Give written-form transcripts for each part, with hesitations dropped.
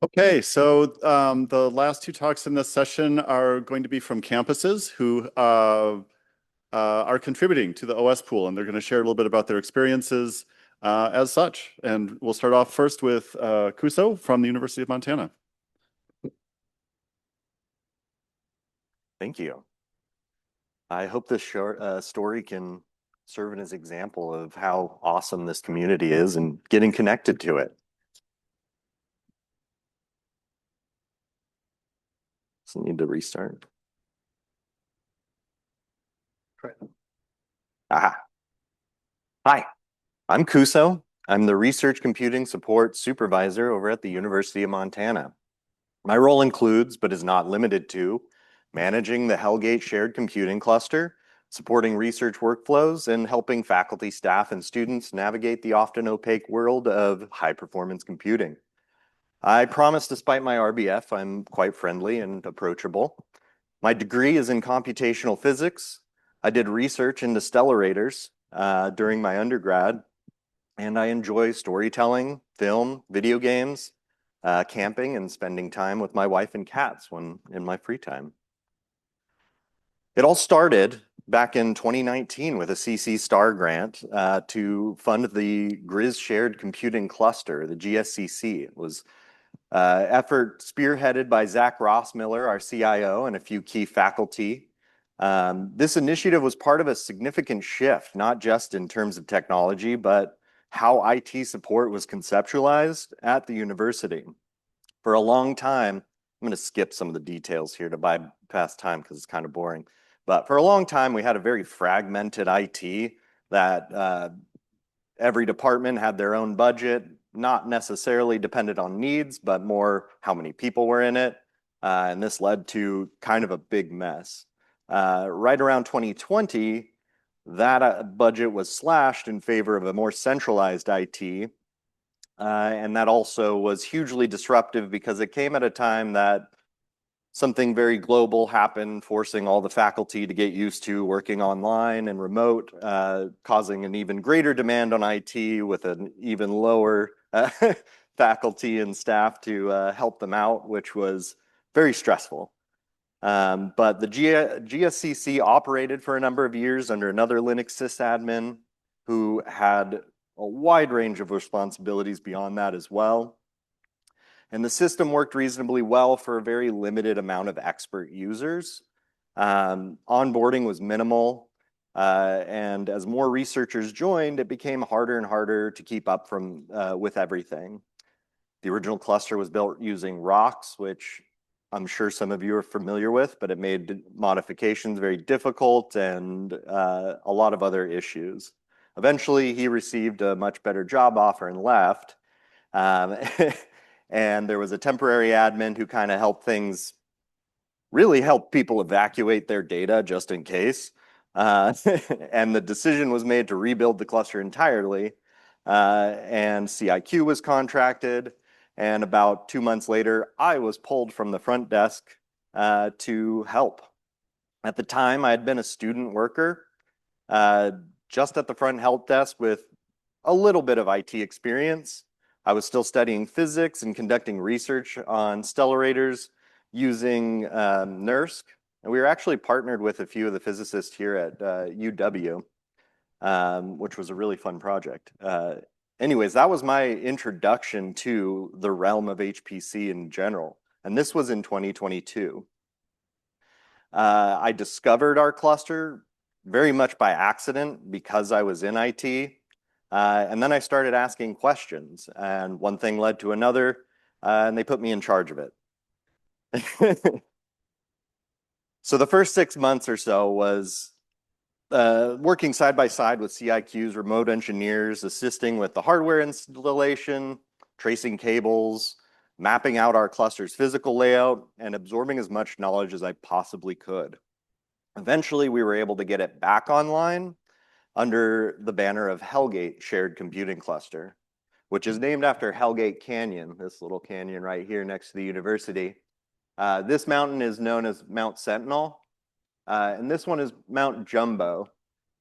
Okay, so the last two talks in this session are going to be from campuses who are contributing to the OSPool, and they're going to share a little bit about their experiences as such. And we'll start off first with Couso from the University of Montana. Thank you. I hope this short story can serve as an example of how awesome this community is and getting connected to it. So I need to restart. Aha. Hi, I'm Couso. I'm the Research Computing Support Supervisor over at the University of Montana. My role includes, but is not limited to, managing the Hellgate Shared Computing Cluster, supporting research workflows, and helping faculty, staff, and students navigate the often opaque world of high-performance computing. I promise, despite my RBF, I'm quite friendly and approachable. My degree is in computational physics. I did research into stellarators during my undergrad, and I enjoy storytelling, film, video games, camping, and spending time with my wife and cats when in my free time. It all started back in 2019 with a CC STAR grant to fund the GRIZ Shared Computing Cluster, the GSCC. It was effort spearheaded by Zach Rossmiller, our CIO, and a few key faculty. This initiative was part of a significant shift, not just in terms of technology, but how IT support was conceptualized at the university. For a long time, I'm going to skip some of the details here to bypass time because it's kind of boring. But for a long time, we had a very fragmented IT that every department had their own budget, not necessarily dependent on needs, but more how many people were in it. And this led to kind of a big mess. Right around 2020, that budget was slashed in favor of a more centralized IT. And that also was hugely disruptive because it came at a time that something very global happened, forcing all the faculty to get used to working online and remote, causing an even greater demand on IT with an even lower faculty and staff to help them out, which was very stressful. But the GSCC operated for a number of years under another Linux sysadmin who had a wide range of responsibilities beyond that as well. And the system worked reasonably well for a very limited amount of expert users. Onboarding was minimal. And as more researchers joined, it became harder and harder to keep up with everything. The original cluster was built using ROCs, which I'm sure some of you are familiar with, but it made modifications very difficult and a lot of other issues. Eventually, he received a much better job offer and left. And there was a temporary admin who kind of really helped people evacuate their data just in case. And the decision was made to rebuild the cluster entirely. And CIQ was contracted. And about 2 months later, I was pulled from the front desk to help. At the time, I had been a student worker just at the front help desk with a little bit of IT experience. I was still studying physics and conducting research on stellarators using NERSC. And we were actually partnered with a few of the physicists here at UW, which was a really fun project. Anyways, that was my introduction to the realm of HPC in general. And this was in 2022. I discovered our cluster very much by accident because I was in IT. And then I started asking questions, and one thing led to another, and they put me in charge of it. So the first 6 months or so was working side by side with CIQ's remote engineers, assisting with the hardware installation, tracing cables, mapping out our cluster's physical layout, and absorbing as much knowledge as I possibly could. Eventually, we were able to get it back online under the banner of Hellgate Shared Computing Cluster, which is named after Hellgate Canyon, this little canyon right here next to the university. This mountain is known as Mount Sentinel, and this one is Mount Jumbo,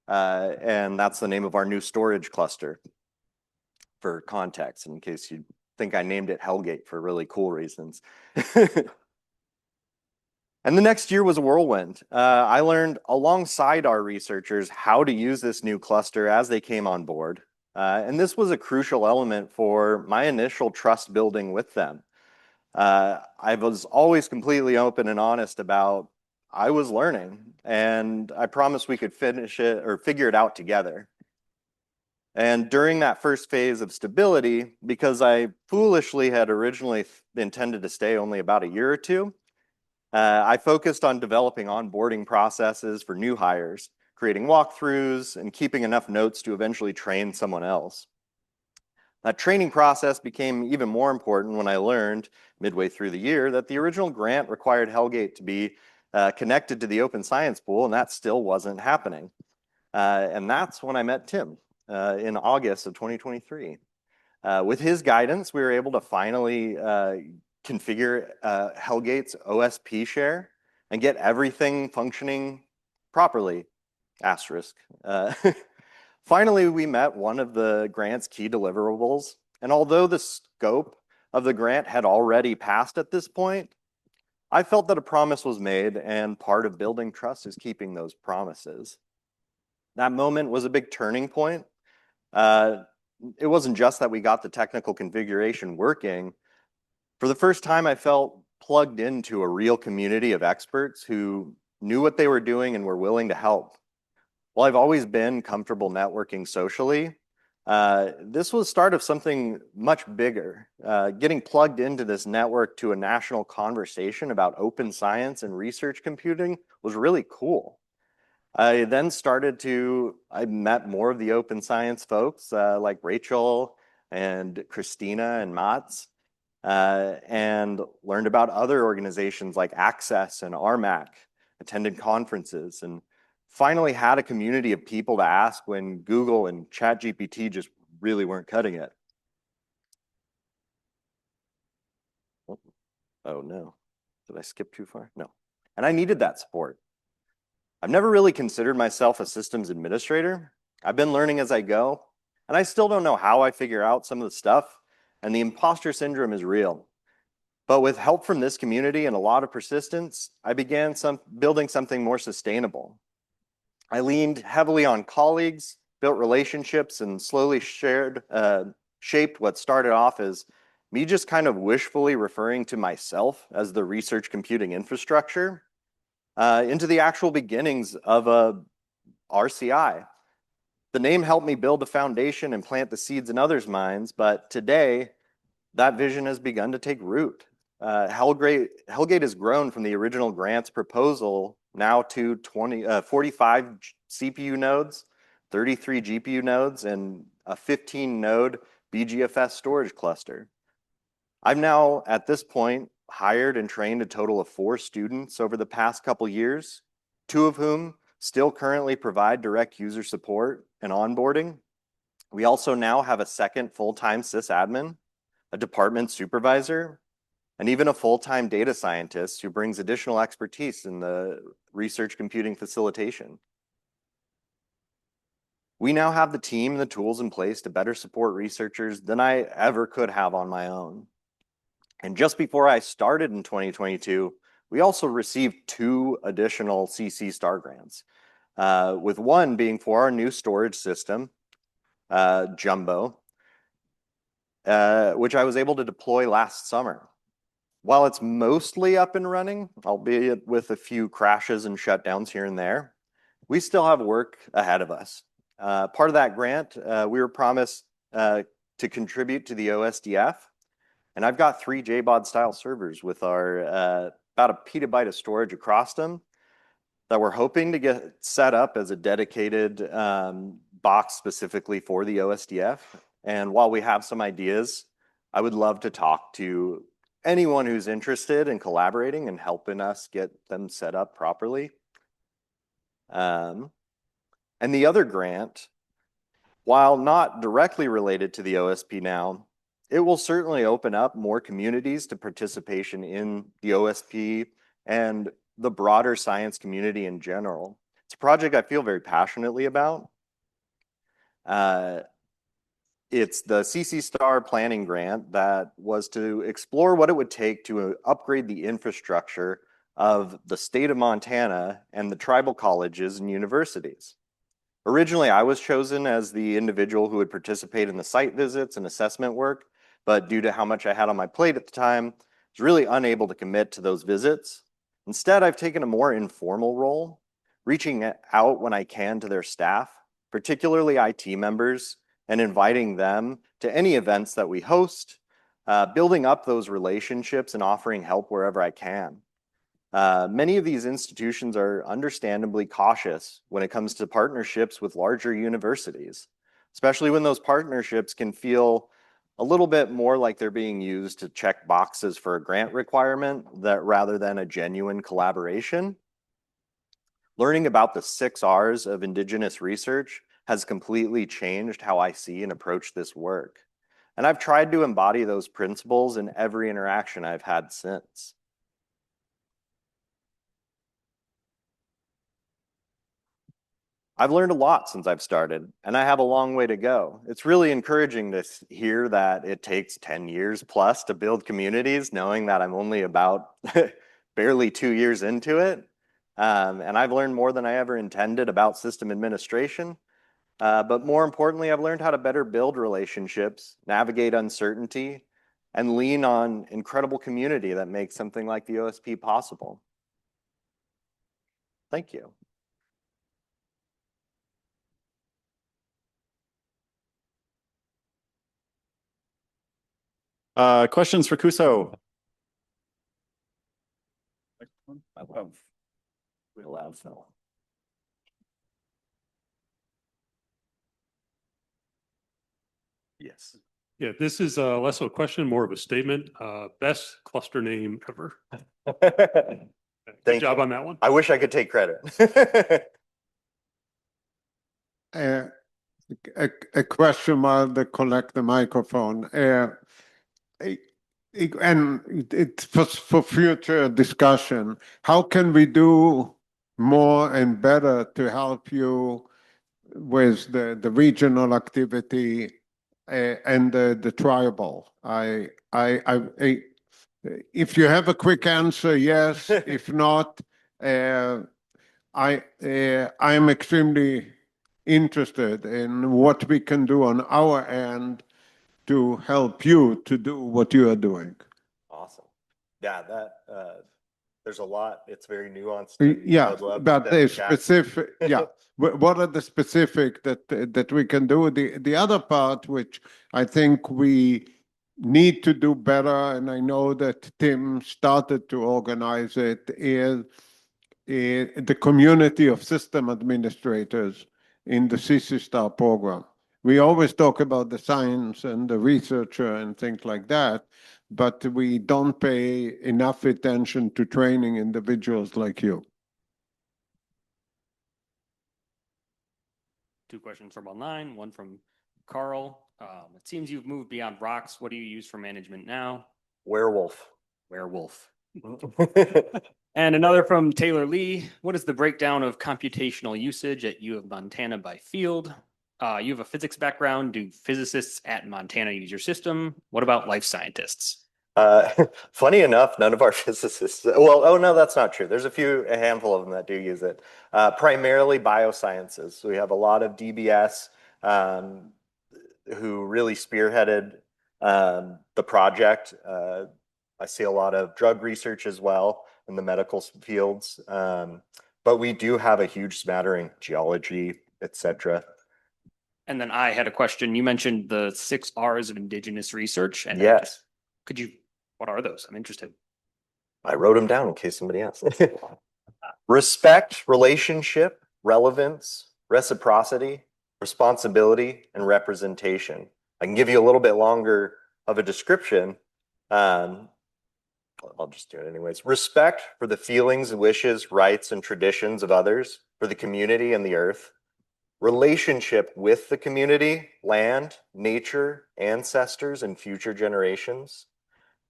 and that's the name of our new storage cluster for context, in case you think I named it Hellgate for really cool reasons. And the next year was a whirlwind. I learned alongside our researchers how to use this new cluster as they came on board. And this was a crucial element for my initial trust building with them. I was always completely open and honest about I was learning, and I promised we could finish it or figure it out together. And during that first phase of stability, because I foolishly had originally intended to stay only about a year or two, I focused on developing onboarding processes for new hires, creating walkthroughs, and keeping enough notes to eventually train someone else. That training process became even more important when I learned midway through the year that the original grant required Hellgate to be connected to the Open Science Pool, and that still wasn't happening. And that's when I met Tim in August of 2023. With his guidance, we were able to finally configure Hellgate's OSP share and get everything functioning properly, asterisk. Finally, we met one of the grant's key deliverables, and although the scope of the grant had already passed at this point, I felt that a promise was made, and part of building trust is keeping those promises. That moment was a big turning point. It wasn't just that we got the technical configuration working. For the first time, I felt plugged into a real community of experts who knew what they were doing and were willing to help. While I've always been comfortable networking socially, this was the start of something much bigger. Getting plugged into this network to a national conversation about open science and research computing was really cool. I then I met more of the open science folks like Rachel and Christina and Mats, and learned about other organizations like Access and RMAC, attended conferences, and finally had a community of people to ask when Google and ChatGPT just really weren't cutting it. Oh no, did I skip too far? No. And I needed that support. I've never really considered myself a systems administrator. I've been learning as I go, and I still don't know how I figure out some of the stuff, and the imposter syndrome is real. But with help from this community and a lot of persistence, I began building something more sustainable. I leaned heavily on colleagues, built relationships, and slowly shaped what started off as me just kind of wishfully referring to myself as the research computing infrastructure into the actual beginnings of a RCI. The name helped me build a foundation and plant the seeds in others' minds, but today that vision has begun to take root. Hellgate has grown from the original grant's proposal now to 45 CPU nodes, 33 GPU nodes, and a 15-node BGFS storage cluster. I've now, at this point, hired and trained a total of 4 students over the past couple years, 2 of whom still currently provide direct user support and onboarding. We also now have a second full-time sysadmin, a department supervisor, and even a full-time data scientist who brings additional expertise in the research computing facilitation. We now have the team and the tools in place to better support researchers than I ever could have on my own. And just before I started in 2022, we also received 2 additional CC STAR grants, with one being for our new storage system, Jumbo, which I was able to deploy last summer. While it's mostly up and running, albeit with a few crashes and shutdowns here and there, we still have work ahead of us. Part of that grant, we were promised to contribute to the OSDF, and I've got 3 JBOD style servers with our about a petabyte of storage across them that we're hoping to get set up as a dedicated box specifically for the OSDF. And while we have some ideas, I would love to talk to anyone who's interested in collaborating and helping us get them set up properly. And the other grant, while not directly related to the OSP now, it will certainly open up more communities to participation in the OSP and the broader science community in general. It's a project I feel very passionately about. It's the CC Star planning grant that was to explore what it would take to upgrade the infrastructure of the state of Montana and the tribal colleges and universities. Originally, I was chosen as the individual who would participate in the site visits and assessment work, but due to how much I had on my plate at the time, I was really unable to commit to those visits. Instead, I've taken a more informal role, reaching out when I can to their staff, particularly IT members, and inviting them to any events that we host, building up those relationships and offering help wherever I can. Many of these institutions are understandably cautious when it comes to partnerships with larger universities, especially when those partnerships can feel a little bit more like they're being used to check boxes for a grant requirement that rather than a genuine collaboration. Learning about the 6 R's of Indigenous research has completely changed how I see and approach this work. And I've tried to embody those principles in every interaction I've had since. I've learned a lot since I've started, and I have a long way to go. It's really encouraging to hear that it takes 10 years plus to build communities, knowing that I'm only about barely 2 years into it. And I've learned more than I ever intended about system administration. But more importantly, I've learned how to better build relationships, navigate uncertainty, and lean on incredible community that makes something like the OSP possible. Thank you. Questions for Couso? We'll have Phil. Yes. Yeah, this is less of a question, more of a statement. Best cluster name ever. Good Thank job you. on that one. I wish I could take credit. A question while they collect the microphone. And it's for future discussion. How can we do more and better to help you with the regional activity and the tribal? If you have a quick answer, yes. If not, I am extremely interested in what we can do on our end to help you to do what you are doing. Awesome. Yeah, there's a lot. It's very nuanced. Yeah, I'd love but to the chat. specific, yeah. What are the specific that we can do? The other part, which I think we need to do better, and I know that Tim started to organize it, is the community of system administrators in the CC Star program. We always talk about the science and the researcher and things like that, but we don't pay enough attention to training individuals like you. 2 questions from online, one from Carl. It seems you've moved beyond rocks. What do you use for management now? Werewolf. Werewolf. And another from Taylor Lee. What is the breakdown of computational usage at U of Montana by field? You have a physics background. Do physicists at Montana use your system? What about life scientists? Funny enough, none of our physicists, well, oh no, that's not true. There's a handful of them that do use it. Primarily biosciences. So we have a lot of DBS who really spearheaded the project. I see a lot of drug research as well in the medical fields. But we do have a huge smattering, geology, etc. And then I had a question. You mentioned the 6 R's of Indigenous research. And Yes. What are those? I'm interested. I wrote them down in case somebody asked. Respect, relationship, relevance, reciprocity, responsibility, and representation. I can give you a little bit longer of a description. I'll just do it anyways. Respect for the feelings, wishes, rights, and traditions of others, for the community and the earth. Relationship with the community, land, nature, ancestors, and future generations.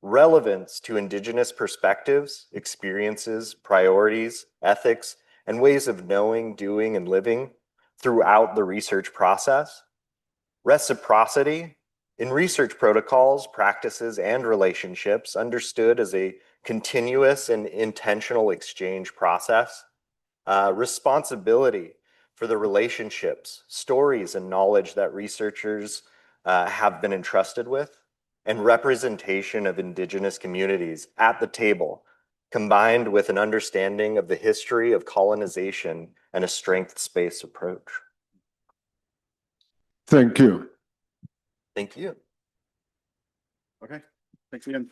Relevance to Indigenous perspectives, experiences, priorities, ethics, and ways of knowing, doing, and living throughout the research process. Reciprocity in research protocols, practices, and relationships understood as a continuous and intentional exchange process. Responsibility for the relationships, stories, and knowledge that researchers have been entrusted with, and representation of Indigenous communities at the table, combined with an understanding of the history of colonization and a strengths-based approach. Thank you. Thank you. Okay, thanks again.